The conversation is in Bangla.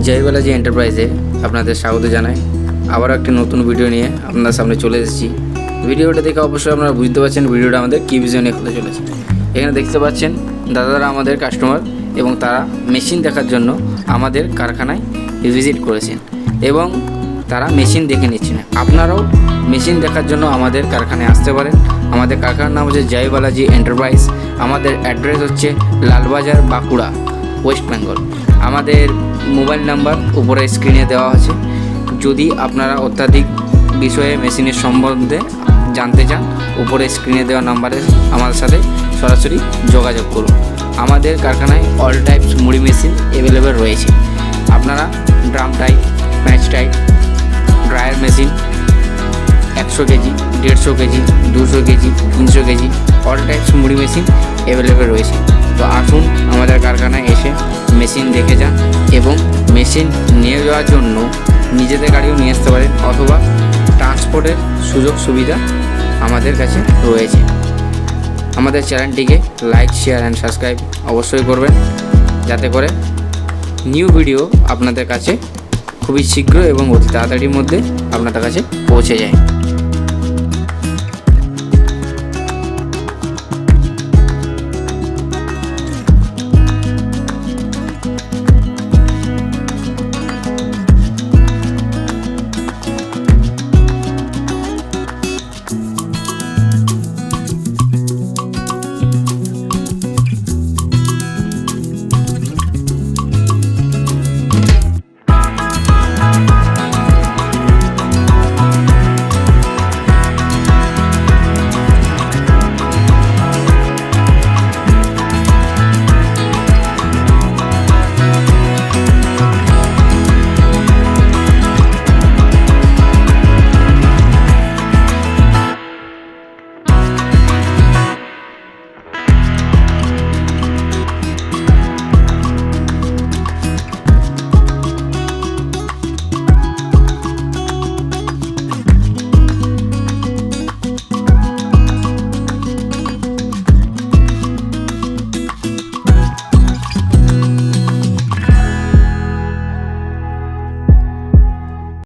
জয় বালাজি এন্টারপ্রাইজে আপনাদের স্বাগত জানাই। আবারও একটি নতুন ভিডিও নিয়ে আপনাদের সামনে চলে এসেছি। ভিডিওটা দেখে অবশ্যই আপনারা বুঝতে পারছেন ভিডিওটা আমাদের কী বিষয় নিয়ে হতে চলেছে। এখানে দেখতে পাচ্ছেন দাদারা আমাদের কাস্টমার এবং তারা মেশিন দেখার জন্য আমাদের কারখানায় ভিজিট করেছেন এবং তারা মেশিন দেখে নিচ্ছেন। আপনারাও মেশিন দেখার জন্য আমাদের কারখানায় আসতে পারেন। আমাদের কারখানার নাম হচ্ছে জয় বালাজি এন্টারপ্রাইজ। আমাদের অ্যাড্রেস হচ্ছে লালবাজার, বাঁকুড়া, ওয়েস্ট বেঙ্গল। আমাদের মোবাইল নাম্বার উপরে স্ক্রিনে দেওয়া আছে। যদি আপনারা অত্যাধিক বিষয়ে মেশিনের সম্বন্ধে জানতে চান, উপরে স্ক্রিনে দেওয়া নাম্বারে আমাদের সাথে সরাসরি যোগাযোগ করুন। আমাদের কারখানায় অল টাইপস মুড়ি মেশিন অ্যাভেলেবেল রয়েছে। আপনারা drum type, match type, dryer machine 100 KG, 150 KG, 200 KG, 300 KG all types মুড়ি মেশিন অ্যাভেলেবেল রয়েছে। তো আসুন আমাদের কারখানায় এসে মেশিন দেখে যান এবং মেশিন নিয়ে যাওয়ার জন্য নিজেদের গাড়িও নিয়ে আসতে পারেন অথবা ট্রান্সপোর্টের সুযোগ সুবিধা আমাদের কাছে রয়েছে। আমাদের চ্যানেলটিকে লাইক, শেয়ার অ্যান্ড সাবস্ক্রাইব অবশ্যই করবেন, যাতে করে নিউ ভিডিও আপনাদের কাছে খুবই শীঘ্র এবং অতি তাড়াতাড়ির মধ্যে আপনাদের কাছে পৌঁছে যায়।